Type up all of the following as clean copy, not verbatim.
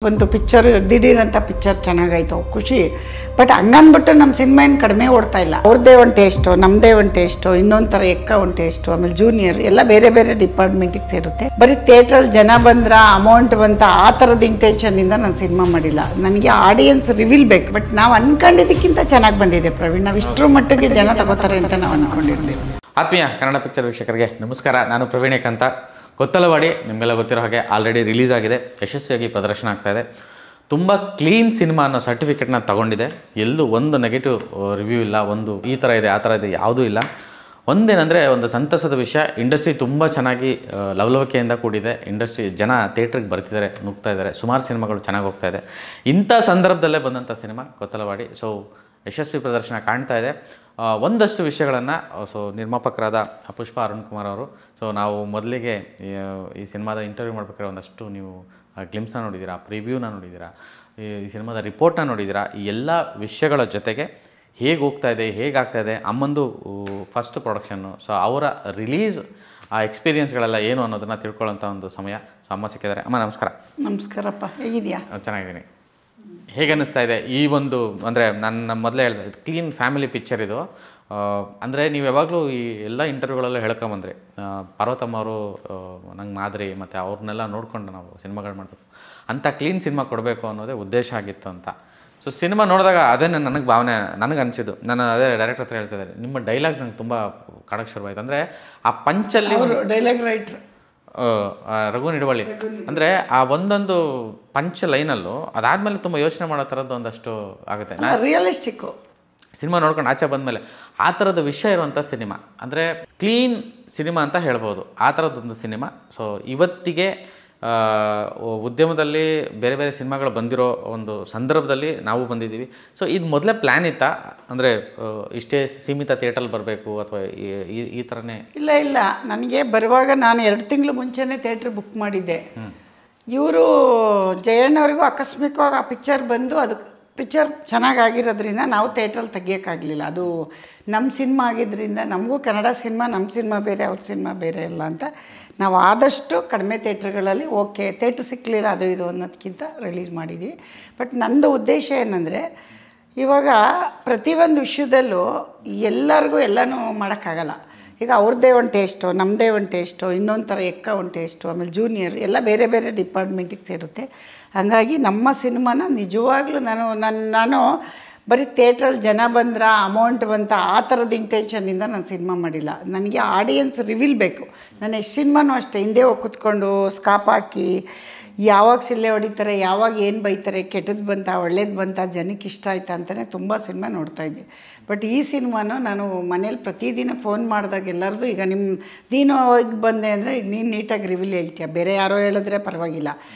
ಒಂದು ಪಿಕ್ಚರ್ ದಿಢೀರಂತ ಪಿಕ್ಚರ್ ಚೆನ್ನಾಗಾಯ್ತು ಖುಷಿ. ಬಟ್ ಹಂಗನ್ಬಿಟ್ಟು ನಮ್ಮ ಸಿನಿಮಾ ಏನು ಕಡಿಮೆ ಓಡ್ತಾ ಇಲ್ಲ. ಅವ್ರದ್ದೇ ಒಂದು ಟೇಸ್ಟು, ನಮ್ಮದೇ ಒಂದು ಟೇಸ್ಟು, ಇನ್ನೊಂದು ಥರ ಎಕ್ಕ ಒಂದು ಟೇಸ್ಟು, ಆಮೇಲೆ ಜೂನಿಯರ್ ಎಲ್ಲ ಬೇರೆ ಬೇರೆ ಡಿಪಾರ್ಟ್ಮೆಂಟಿಗೆ ಸೇರುತ್ತೆ. ಬರೀ ಥಿಯೇಟ್ರಲ್ಲಿ ಜನ ಬಂದ್ರ ಅಮೌಂಟ್ ಬಂತ ಆ ಥರದ ಇಂಟೆನ್ಷನಿಂದ ನಾನು ಸಿನಿಮಾ ಮಾಡಿಲ್ಲ. ನನಗೆ ಆಡಿಯನ್ಸ್ ರಿವೀಲ್ ಬೇಕು. ಬಟ್ ನಾವು ಅನ್ಕೊಂಡಿದ್ದಕ್ಕಿಂತ ಚೆನ್ನಾಗಿ ಬಂದಿದೆ ಪ್ರವೀಣ್. ನಾವು ಇಷ್ಟರ ಮಟ್ಟಿಗೆ ಜನ ತಗೋತಾರೆ ಅಂತ ನಾವು ಅನ್ಕೊಂಡಿರ್ಲಿಲ್ಲ. ಆತ್ಮೀಯ ಕನ್ನಡ ಪಿಕ್ಚರ್ ವೀಕ್ಷಕರಿಗೆ ನಮಸ್ಕಾರ. ನಾನು ಪ್ರವೀಣೇಕ್ ಅಂತ. ಕೊತ್ತಲವಾಡಿ ನಿಮಗೆಲ್ಲ ಗೊತ್ತಿರೋ ಹಾಗೆ ಆಲ್ರೆಡಿ ರಿಲೀಸ್ ಆಗಿದೆ, ಯಶಸ್ವಿಯಾಗಿ ಪ್ರದರ್ಶನ ಆಗ್ತಾಯಿದೆ. ತುಂಬ ಕ್ಲೀನ್ ಸಿನಿಮಾ ಅನ್ನೋ ಸರ್ಟಿಫಿಕೇಟ್ನ ತೊಗೊಂಡಿದೆ. ಎಲ್ಲೂ ಒಂದು ನೆಗೆಟಿವ್ ರಿವ್ಯೂ ಇಲ್ಲ, ಒಂದು ಈ ಥರ ಇದೆ ಆ ಥರ ಇದೆ ಯಾವುದೂ ಇಲ್ಲ. ಒಂದೇನೆಂದರೆ ಒಂದು ಸಂತಸದ ವಿಷಯ, ಇಂಡಸ್ಟ್ರಿ ತುಂಬ ಚೆನ್ನಾಗಿ ಲವಲವಿಕೆಯಿಂದ ಕೂಡಿದೆ. ಇಂಡಸ್ಟ್ರಿ ಜನ ಥಿಯೇಟ್ರಿಗೆ ಬರ್ತಿದ್ದಾರೆ, ನುಗ್ತಾ ಇದ್ದಾರೆ, ಸುಮಾರು ಸಿನಿಮಾಗಳು ಚೆನ್ನಾಗಿ ಹೋಗ್ತಾ ಇದೆ. ಇಂಥ ಸಂದರ್ಭದಲ್ಲೇ ಬಂದಂಥ ಸಿನಿಮಾ ಕೊತ್ತಲವಾಡಿ. ಸೊ ಯಶಸ್ವಿ ಪ್ರದರ್ಶನ ಕಾಣ್ತಾ ಇದೆ. ಒಂದಷ್ಟು ವಿಷಯಗಳನ್ನು ನಿರ್ಮಾಪಕರಾದ ಪುಷ್ಪ ಅರುಣ್ ಕುಮಾರ್ ಅವರು, ನಾವು ಮೊದಲಿಗೆ ಈ ಸಿನಿಮಾದ ಇಂಟರ್ವ್ಯೂ ಮಾಡ್ಬೇಕಾದ್ರೆ ಒಂದಷ್ಟು ನೀವು ಗ್ಲಿಮ್ಸ್ನ ನೋಡಿದ್ದೀರಾ, ಪ್ರಿವ್ಯೂನ ನೋಡಿದ್ದೀರಾ, ಈ ಸಿನಿಮಾದ ರಿಪೋರ್ಟ್ನ ನೋಡಿದ್ದೀರಾ. ಈ ಎಲ್ಲ ವಿಷಯಗಳ ಜೊತೆಗೆ ಹೇಗೆ ಹೋಗ್ತಾ ಇದೆ, ಹೇಗಾಗ್ತಾಯಿದೆ, ಅಮ್ಮಂದು ಫಸ್ಟ್ ಪ್ರೊಡಕ್ಷನ್ನು, ಅವರ ರಿಲೀಸ್ ಆ ಎಕ್ಸ್ಪೀರಿಯನ್ಸ್ಗಳೆಲ್ಲ ಏನು ಅನ್ನೋದನ್ನು ತಿಳ್ಕೊಳ್ಳೋಂಥ ಒಂದು ಸಮಯ. ಅಮ್ಮ ಸಿಕ್ಕಿದ್ದಾರೆ. ಅಮ್ಮ ನಮಸ್ಕಾರ. ನಮಸ್ಕಾರಪ್ಪ, ಹೇಗಿದೆಯಾ? ಚೆನ್ನಾಗಿದ್ದೀನಿ. ಹೇಗೆ ಅನ್ನಿಸ್ತಾ ಇದೆ ಈ ಒಂದು, ಅಂದರೆ ನನ್ನ ಮೊದಲೇ ಹೇಳಿದೆ, ಇದು ಕ್ಲೀನ್ ಫ್ಯಾಮಿಲಿ ಪಿಕ್ಚರ್ ಇದು. ಅಂದರೆ ನೀವು ಯಾವಾಗಲೂ ಈ ಎಲ್ಲ ಇಂಟರ್ವ್ಯೂಗಳಲ್ಲೂ ಹೇಳ್ಕೊಂಬಂದ್ರಿ, ಪಾರ್ವತಮ್ಮ ಅವರು ನಂಗೆ ಮಾದರಿ, ಮತ್ತು ಅವ್ರನ್ನೆಲ್ಲ ನೋಡಿಕೊಂಡು ನಾವು ಸಿನಿಮಾಗಳು ಮಾಡಬೇಕು, ಅಂಥ ಕ್ಲೀನ್ ಸಿನಿಮಾ ಕೊಡಬೇಕು ಅನ್ನೋದೇ ಉದ್ದೇಶ ಆಗಿತ್ತು ಅಂತ. ಸಿನಿಮಾ ನೋಡಿದಾಗ ಅದೇ ನನಗೆ ಭಾವನೆ, ನನಗೆ ಅನಿಸಿದ್ದು. ನಾನು ಅದೇ ಡೈರೆಕ್ಟರ್ ಹತ್ರ ಹೇಳ್ತಿದ್ದೆ, ನಿಮ್ಮ ಡೈಲಾಗ್ಸ್ ನಂಗೆ ತುಂಬ ಕಾಡೋಕ್ಕೆ ಶುರುವಾಯಿತು. ಅಂದರೆ ಆ ಪಂಚಲ್ಲಿ ಡೈಲಾಗ್ ರೈಟ್ರ್ ರಘು ನಿಡುವಳ್ಳಿ, ಅಂದರೆ ಆ ಒಂದೊಂದು ಪಂಚ್ ಲೈನಲ್ಲೂ ಅದಾದಮೇಲೆ ತುಂಬ ಯೋಚನೆ ಮಾಡೋ ಥರದ್ದು ಒಂದಷ್ಟು ಆಗುತ್ತೆ. ರಿಯಲಿಸ್ಟಿಕ್ಕು ಸಿನಿಮಾ ನೋಡ್ಕೊಂಡು ಆಚೆ ಬಂದಮೇಲೆ ಆ ಥರದ ವಿಷಯ ಇರುವಂಥ ಸಿನಿಮಾ, ಅಂದರೆ ಕ್ಲೀನ್ ಸಿನಿಮಾ ಅಂತ ಹೇಳ್ಬೋದು, ಆ ಥರದ್ದೊಂದು ಸಿನಿಮಾ. ಇವತ್ತಿಗೆ ಉದ್ಯಮದಲ್ಲಿ ಬೇರೆ ಬೇರೆ ಸಿನಿಮಾಗಳು ಬಂದಿರೋ ಒಂದು ಸಂದರ್ಭದಲ್ಲಿ ನಾವು ಬಂದಿದ್ದೀವಿ. ಇದು ಮೊದಲೇ ಪ್ಲ್ಯಾನ್ ಇತ್ತಾ? ಅಂದರೆ ಇಷ್ಟೇ ಸೀಮಿತ ಥಿಯೇಟ್ರಲ್ಲಿ ಬರಬೇಕು ಅಥವಾ ಈ ಥರನೇ? ಇಲ್ಲ, ನನಗೆ ಬರುವಾಗ ನಾನು 2 ತಿಂಗಳು ಮುಂಚೆನೇ ಥಿಯೇಟ್ರ್ ಬುಕ್ ಮಾಡಿದ್ದೆ. ಇವರು ಜಯಣ್ಣವ್ರಿಗೂ ಆಕಸ್ಮಿಕವಾಗಿ ಆ ಪಿಕ್ಚರ್ ಬಂದು, ಅದು ಪಿಕ್ಚರ್ ಚೆನ್ನಾಗಾಗಿರೋದ್ರಿಂದ ನಾವು ಥಿಯೇಟ್ರಲ್ಲಿ ತೆಗಿಯೋಕ್ಕಾಗಲಿಲ್ಲ. ಅದು ನಮ್ಮ ಸಿನಿಮಾ ಆಗಿದ್ದರಿಂದ, ನಮಗೂ ಕನ್ನಡ ಸಿನಿಮಾ, ನಮ್ಮ ಸಿನಿಮಾ ಬೇರೆ, ಅವ್ರ ಸಿನಿಮಾ ಬೇರೆ ಇಲ್ಲ ಅಂತ ನಾವು ಆದಷ್ಟು ಕಡಿಮೆ ಥಿಯೇಟ್ರ್ಗಳಲ್ಲಿ ಥಿಯೇಟ್ರ್ ಸಿಕ್ಕಲಿಲ್ಲ ಅದು ಇದು ಅನ್ನೋದಕ್ಕಿಂತ ರಿಲೀಸ್ ಮಾಡಿದ್ವಿ. ಬಟ್ ನನ್ನದು ಉದ್ದೇಶ ಏನಂದರೆ, ಇವಾಗ ಪ್ರತಿಯೊಂದು ವಿಷಯದಲ್ಲೂ ಎಲ್ಲರಿಗೂ ಎಲ್ಲನೂ ಮಾಡೋಕ್ಕಾಗಲ್ಲ. ಈಗ ಅವ್ರದ್ದೇ ಒಂದು ಟೇಸ್ಟು, ನಮ್ಮದೇ ಒಂದು ಟೇಸ್ಟು, ಇನ್ನೊಂದು ಥರ ಎಕ್ಕ ಒಂದು ಟೇಸ್ಟು, ಆಮೇಲೆ ಜೂನಿಯರ್ ಎಲ್ಲ ಬೇರೆ ಬೇರೆ ಡಿಪಾರ್ಟ್ಮೆಂಟಿಗೆ ಸೇರುತ್ತೆ. ಹಾಗಾಗಿ ನಮ್ಮ ಸಿನಿಮಾನ ನಿಜವಾಗ್ಲೂ ನಾನು ಬರೀ ಥಿಯೇಟ್ರಲ್ಲಿ ಜನ ಬಂದ್ರ ಅಮೌಂಟ್ ಬಂತ ಆ ಥರದ ಇಂಟೆನ್ಷನಿಂದ ನಾನು ಸಿನಿಮಾ ಮಾಡಿಲ್ಲ. ನನಗೆ ಆಡಿಯನ್ಸ್ ರಿವೀಲ್ ಬೇಕು. ನಾನು ಎಷ್ಟು ಸಿನಿಮಾನೂ ಅಷ್ಟೇ, ಹಿಂದೆ ಹೋಗಿ ಕೂತ್ಕೊಂಡು ಸ್ಕಾಪ್ ಹಾಕಿ ಯಾವಾಗ ಸಿಲ್ಲೆ ಹೊಡಿತಾರೆ, ಯಾವಾಗ ಏನು ಬೈತಾರೆ, ಕೆಟ್ಟದ್ದು ಬಂತ ಒಳ್ಳೇದು ಬಂತ, ಜನಕ್ಕೆ ಇಷ್ಟ ಆಯ್ತಾ ಅಂತಲೇ ತುಂಬ ಸಿನಿಮಾ ನೋಡ್ತಾಯಿದ್ದೆ. ಬಟ್ ಈ ಸಿನಿಮಾನು ನಾನು ಮನೇಲಿ ಪ್ರತಿದಿನ ಫೋನ್ ಮಾಡಿದಾಗ ಎಲ್ಲರದು, ಈಗ ನೀನು ಈಗ ಬಂದೆ ಅಂದರೆ ಈಗ ನೀನು ನೀಟಾಗಿ ರಿವೀಲ್ ಹೇಳ್ತೀಯ, ಬೇರೆ ಯಾರೋ ಹೇಳಿದ್ರೆ ಪರವಾಗಿಲ್ಲ.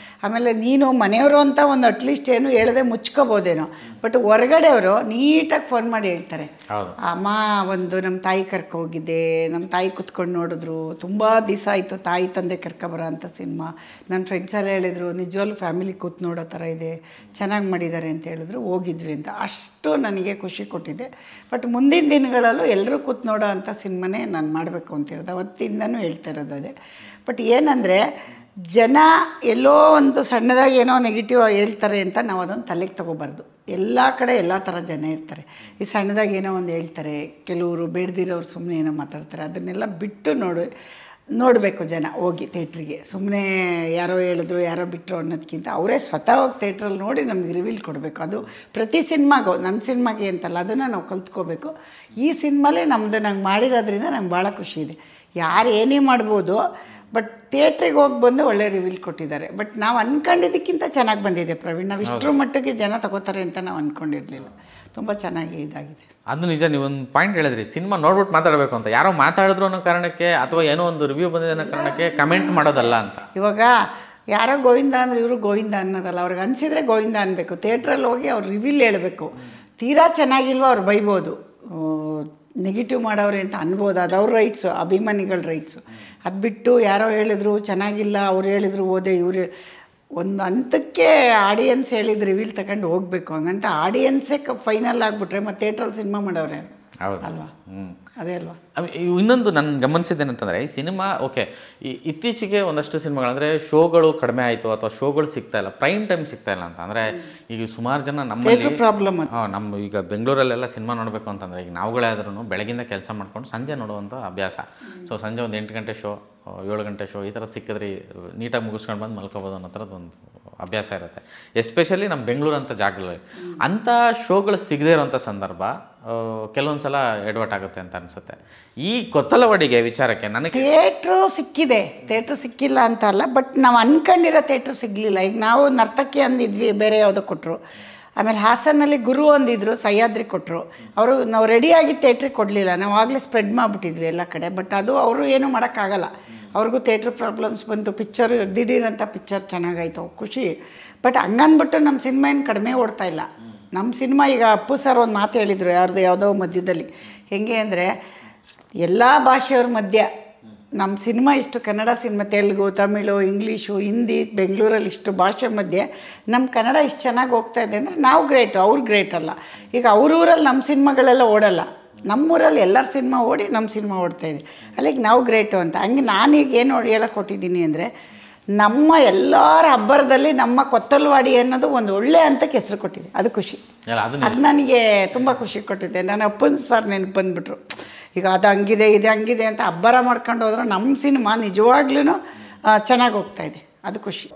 ಆಮೇಲೆ ನೀನು ಮನೆಯವರು ಅಂತ ಒಂದು ಅಟ್ಲೀಸ್ಟ್ ಏನು ಹೇಳದೆ ಮುಚ್ಕೋಬೋದೇನೋ, ಬಟ್ ಹೊರಗಡೆಯವರು ನೀಟಾಗಿ ಫೋನ್ ಮಾಡಿ ಹೇಳ್ತಾರೆ, ಅಮ್ಮ ಒಂದು ನಮ್ಮ ತಾಯಿ ಹೋಗಿದ್ದೆ, ನಮ್ಮ ತಾಯಿ ಕುತ್ಕೊಂಡು ನೋಡಿದ್ರು, ತುಂಬ ದಿವಸ ಆಯಿತು ತಾಯಿ ತಂದೆ ಕರ್ಕೊಬರೋ ಅಂಥ ಸಿನಿಮಾ, ನನ್ನ ಫ್ರೆಂಡ್ಸ್ ಎಲ್ಲ ಹೇಳಿದ್ರು ನಿಜವಾಗ್ಲೂ ಫ್ಯಾಮಿಲಿ ಕೂತ್ ನೋಡೋ ಥರ ಇದೆ, ಚೆನ್ನಾಗಿ ಮಾಡಿದ್ದಾರೆ ಅಂತ ಹೇಳಿದ್ರು, ಹೋಗಿದ್ವಿ ಅಂತ. ಅಷ್ಟು ನನಗೆ ಖುಷಿ ಕೊಟ್ಟಿದೆ. ಬಟ್ ಮುಂದಿನ ದಿನಗಳಲ್ಲೂ ಎಲ್ಲರೂ ಕೂತ್ ನೋಡೋ ಅಂಥ ಸಿನಿಮಾನೇ ನಾನು ಮಾಡಬೇಕು ಅಂತಿರೋದು ಅವತ್ತಿಂದನೂ ಹೇಳ್ತಾ ಇರೋದು ಅದೇ. ಬಟ್ ಏನಂದರೆ, ಜನ ಎಲ್ಲೋ ಒಂದು ಸಣ್ಣದಾಗಿ ಏನೋ ನೆಗೆಟಿವ್ ಹೇಳ್ತಾರೆ ಅಂತ ನಾವು ಅದನ್ನು ತಲೆಗೆ ತೊಗೋಬಾರ್ದು. ಎಲ್ಲ ಕಡೆ ಎಲ್ಲ ಥರ ಜನ ಇರ್ತಾರೆ. ಈ ಸಣ್ಣದಾಗಿ ಏನೋ ಒಂದು ಹೇಳ್ತಾರೆ, ಕೆಲವರು ಬೇಡ್ದಿರೋರು ಸುಮ್ಮನೆ ಏನೋ ಮಾತಾಡ್ತಾರೆ. ಅದನ್ನೆಲ್ಲ ಬಿಟ್ಟು ನೋಡಬೇಕು ಜನ ಹೋಗಿ ಥಿಯೇಟ್ರಿಗೆ. ಸುಮ್ಮನೆ ಯಾರೋ ಹೇಳಿದ್ರು ಯಾರೋ ಬಿಟ್ಟರು ಅನ್ನೋದಕ್ಕಿಂತ ಅವರೇ ಸ್ವತಃ ಹೋಗಿ ಥಿಯೇಟ್ರಲ್ಲಿ ನೋಡಿ ನಮಗೆ ರಿವೀಲ್ ಕೊಡಬೇಕು. ಅದು ಪ್ರತಿ ಸಿನಿಮಾಗೂ, ನನ್ನ ಸಿನಿಮಾಗೆ ಅಂತಲ್ಲ, ಅದನ್ನು ನಾವು ಕಲ್ತ್ಕೋಬೇಕು. ಈ ಸಿನಿಮಾಲೇ ನಮ್ಮದು ನಂಗೆ ಮಾಡಿರೋದ್ರಿಂದ ನಂಗೆ ಭಾಳ ಖುಷಿ ಇದೆ. ಯಾರು ಏನೇ ಮಾಡ್ಬೋದು, ಬಟ್ ಥಿಯೇಟ್ರಿಗೆ ಹೋಗಿ ಬಂದು ಒಳ್ಳೆ ರಿವೀಲ್ ಕೊಟ್ಟಿದ್ದಾರೆ. ಬಟ್ ನಾವು ಅಂದ್ಕೊಂಡಿದ್ದಕ್ಕಿಂತ ಚೆನ್ನಾಗಿ ಬಂದಿದೆ ಪ್ರವೀಣ್. ನಾವು ಇಷ್ಟರ ಮಟ್ಟಿಗೆ ಜನ ತಗೋತಾರೆ ಅಂತ ನಾವು ಅಂದ್ಕೊಂಡಿರಲಿಲ್ಲ. ತುಂಬ ಚೆನ್ನಾಗಿ ಇದಾಗಿದೆ. ಅದು ನಿಜ. ನೀವೊಂದು ಪಾಯಿಂಟ್ ಹೇಳಿದ್ರಿ, ಸಿನಿಮಾ ನೋಡ್ಬಿಟ್ಟು ಮಾತಾಡಬೇಕು ಅಂತ. ಯಾರೋ ಮಾತಾಡಿದ್ರು ಅನ್ನೋ ಕಾರಣಕ್ಕೆ ಅಥವಾ ಏನೋ ಒಂದು ರಿವ್ಯೂ ಬಂದಿದೆ ಅನ್ನೋ ಕಾರಣಕ್ಕೆ ಕಮೆಂಟ್ ಮಾಡೋದಲ್ಲ ಅಂತ. ಇವಾಗ ಯಾರೋ ಗೋವಿಂದ ಅಂದರೆ ಇವರು ಗೋವಿಂದ ಅನ್ನೋದಲ್ಲ, ಅವ್ರಿಗೆ ಅನಿಸಿದರೆ ಗೋವಿಂದ ಅನ್ನಬೇಕು. ಥಿಯೇಟ್ರಲ್ಲಿ ಹೋಗಿ ಅವ್ರು ರಿವ್ಯೂಲ್ ಹೇಳಬೇಕು. ತೀರಾ ಚೆನ್ನಾಗಿಲ್ವ ಅವ್ರು ಬೈಬೋದು, ನೆಗೆಟಿವ್ ಮಾಡೋರೆ ಅಂತ ಅನ್ಬೋದು, ಅದು ಅವ್ರ ರೈಟ್ಸು, ಅಭಿಮಾನಿಗಳ ರೈಟ್ಸು. ಅದು ಬಿಟ್ಟು ಯಾರೋ ಹೇಳಿದ್ರು ಚೆನ್ನಾಗಿಲ್ಲ, ಅವ್ರು ಹೇಳಿದ್ರು ಓದೆ, ಇವರು ಒಂದು ಹಂತಕ್ಕೆ ಆಡಿಯನ್ಸ್ ಹೇಳಿದ ರಿವೀಲ್ ತಗೊಂಡು ಹೋಗಬೇಕು. ಹಂಗಂತ ಆಡಿಯನ್ಸೇ ಫೈನಲ್ ಆಗಿಬಿಟ್ರೆ ಮತ್ತೆ ಥಿಯೇಟ್ರಲ್ಲಿ ಸಿನಿಮಾ ಮಾಡೋರೆ ಹೌದು ಅಲ್ವಾ? ಅದೇ ಅಲ್ವಾ? ಇನ್ನೊಂದು ನಾನು ಗಮನಿಸಿದ್ದೇನೆಂತಂದರೆ ಈ ಸಿನಿಮಾ ಓಕೆ ಇತ್ತೀಚೆಗೆ ಒಂದಷ್ಟು ಸಿನಿಮಾಗಳಂದರೆ ಶೋಗಳು ಕಡಿಮೆ ಆಯಿತು ಅಥವಾ ಶೋಗಳು ಸಿಗ್ತಾ ಇಲ್ಲ, ಪ್ರೈಮ್ ಟೈಮ್ ಸಿಗ್ತಾ ಇಲ್ಲ ಅಂತ. ಅಂದರೆ ಈಗ ಸುಮಾರು ಜನ ನಮ್ಮಲ್ಲಿ ಪ್ರಾಬ್ಲಮ್. ನಮ್ಮ ಈಗ ಬೆಂಗಳೂರಲ್ಲೆಲ್ಲ ಸಿನಿಮಾ ನೋಡಬೇಕು ಅಂತಂದರೆ ಈಗ ನಾವುಗಳೇ ಆದ್ರೂ ಬೆಳಗಿಂದ ಕೆಲಸ ಮಾಡ್ಕೊಂಡು ಸಂಜೆ ನೋಡುವಂಥ ಅಭ್ಯಾಸ. ಸೊ ಸಂಜೆ ಒಂದು 8 ಗಂಟೆ ಶೋ, 7 ಗಂಟೆ ಶೋ ಈ ಥರದ್ದು ಸಿಕ್ಕಿದ್ರೆ ನೀಟಾಗಿ ಮುಗಿಸ್ಕೊಂಡು ಬಂದು ಮಲ್ಕೋಬೋದು ಅನ್ನೋ ಥರದ್ದು ಒಂದು ಅಭ್ಯಾಸ ಇರುತ್ತೆ. ಎಸ್ಪೆಷಲಿ ನಮ್ಮ ಬೆಂಗಳೂರು ಅಂತ ಜಾಗಗಳಲ್ಲಿ ಅಂಥ ಶೋಗಳು ಸಿಗದೇ ಇರೋಂಥ ಸಂದರ್ಭ ಕೆಲವೊಂದು ಸಲ ಎಡವಟ್ ಆಗುತ್ತೆ ಅಂತ ಅನಿಸುತ್ತೆ. ಈ ಕೊತ್ತಲವಾಡಿಗೆ ವಿಚಾರಕ್ಕೆ ನನಗೆ ಥಿಯೇಟ್ರು ಸಿಕ್ಕಿದೆ, ಥಿಯೇಟ್ರ್ ಸಿಕ್ಕಿಲ್ಲ ಅಂತ ಅಲ್ಲ, ಬಟ್ ನಾವು ಅನ್ಕೊಂಡಿರೋ ಥಿಯೇಟ್ರ್ ಸಿಗಲಿಲ್ಲ. ಈಗ ನಾವು ನರ್ತಕಿ ಅಂದಿದ್ವಿ, ಬೇರೆ ಯಾವುದೋ ಕೊಟ್ಟರು. ಆಮೇಲೆ ಹಾಸನಲ್ಲಿ ಗುರು ಅಂದಿದ್ರು, ಸಹ್ಯಾದ್ರಿ ಕೊಟ್ಟರು. ಅವರು ನಾವು ರೆಡಿಯಾಗಿ ಥಿಯೇಟ್ರಿಗೆ ಕೊಡಲಿಲ್ಲ, ನಾವು ಆಗಲೇ ಸ್ಪ್ರೆಡ್ ಮಾಡಿಬಿಟ್ಟಿದ್ವಿ ಎಲ್ಲ ಕಡೆ. ಬಟ್ ಅದು ಅವರು ಏನೂ ಮಾಡೋಕ್ಕಾಗಲ್ಲ, ಅವ್ರಿಗೂ ಥಿಯೇಟ್ರ್ ಪ್ರಾಬ್ಲಮ್ಸ್ ಬಂತು. ಪಿಕ್ಚರ್ ದಿಢೀರಂಥ ಪಿಕ್ಚರ್ ಚೆನ್ನಾಗಾಯ್ತು, ಖುಷಿ. ಬಟ್ ಹಂಗಂದ್ಬಿಟ್ಟು ನಮ್ಮ ಸಿನಿಮಾ ಏನು ಕಡಿಮೆ ಓಡ್ತಾ ಇಲ್ಲ. ನಮ್ಮ ಸಿನಿಮಾ ಈಗ ಅಪ್ಪು ಸರ್ ಒಂದು ಮಾತು ಹೇಳಿದರು ಯಾವುದೋ ಮಧ್ಯದಲ್ಲಿ, ಹೆಂಗೆ ಅಂದರೆ ಎಲ್ಲ ಭಾಷೆಯವ್ರ ಮಧ್ಯೆ ನಮ್ಮ ಸಿನಿಮಾ ಇಷ್ಟು, ಕನ್ನಡ ಸಿನಿಮಾ, ತೆಲುಗು, ತಮಿಳು, ಇಂಗ್ಲೀಷು, ಹಿಂದಿ, ಬೆಂಗಳೂರಲ್ಲಿ ಇಷ್ಟು ಭಾಷೆ ಮಧ್ಯೆ ನಮ್ಮ ಕನ್ನಡ ಇಷ್ಟು ಚೆನ್ನಾಗಿ ಹೋಗ್ತಾ ಇದೆ ಅಂದರೆ ನಾವು ಗ್ರೇಟು, ಅವ್ರು ಗ್ರೇಟ್ ಅಲ್ಲ. ಈಗ ಅವ್ರೂರಲ್ಲಿ ನಮ್ಮ ಸಿನಿಮಾಗಳೆಲ್ಲ ಓಡಲ್ಲ, ನಮ್ಮೂರಲ್ಲಿ ಎಲ್ಲರ ಸಿನಿಮಾ ಓಡಿ ನಮ್ಮ ಸಿನಿಮಾ ಓಡ್ತಾಯಿದೆ, ಅಲ್ಲಿಗೆ ನಾವು ಗ್ರೇಟು ಅಂತ. ಹಂಗೆ ನಾನೀಗ ಏನು ಹೇಳಕ್ಕೆ ಕೊಟ್ಟಿದ್ದೀನಿ ಅಂದರೆ, ನಮ್ಮ ಎಲ್ಲರ ಹಬ್ಬರದಲ್ಲಿ ನಮ್ಮ ಕೊತ್ತಲವಾಡಿ ಅನ್ನೋದು ಒಂದು ಒಳ್ಳೆ ಹಂತಕ್ಕೆ ಹೆಸರು ಕೊಟ್ಟಿದೆ. ಅದು ಖುಷಿ, ಅದು ನನಗೆ ತುಂಬ ಖುಷಿ ಕೊಟ್ಟಿದೆ. ನಾನು ಅಪ್ಪನ ಸರ್ ನೆನಪು ಬಂದುಬಿಟ್ರು. ಈಗ ಅದು ಹಂಗಿದೆ, ಇದು ಹಂಗಿದೆ ಅಂತ ಅಬ್ಬರ ಮಾಡ್ಕೊಂಡು ಹೋದ್ರೆ ನಮ್ಮ ಸಿನಿಮಾ ನಿಜವಾಗ್ಲೂ ಚೆನ್ನಾಗಿ ಹೋಗ್ತಾಯಿದೆ, ಅದು ಖುಷಿ.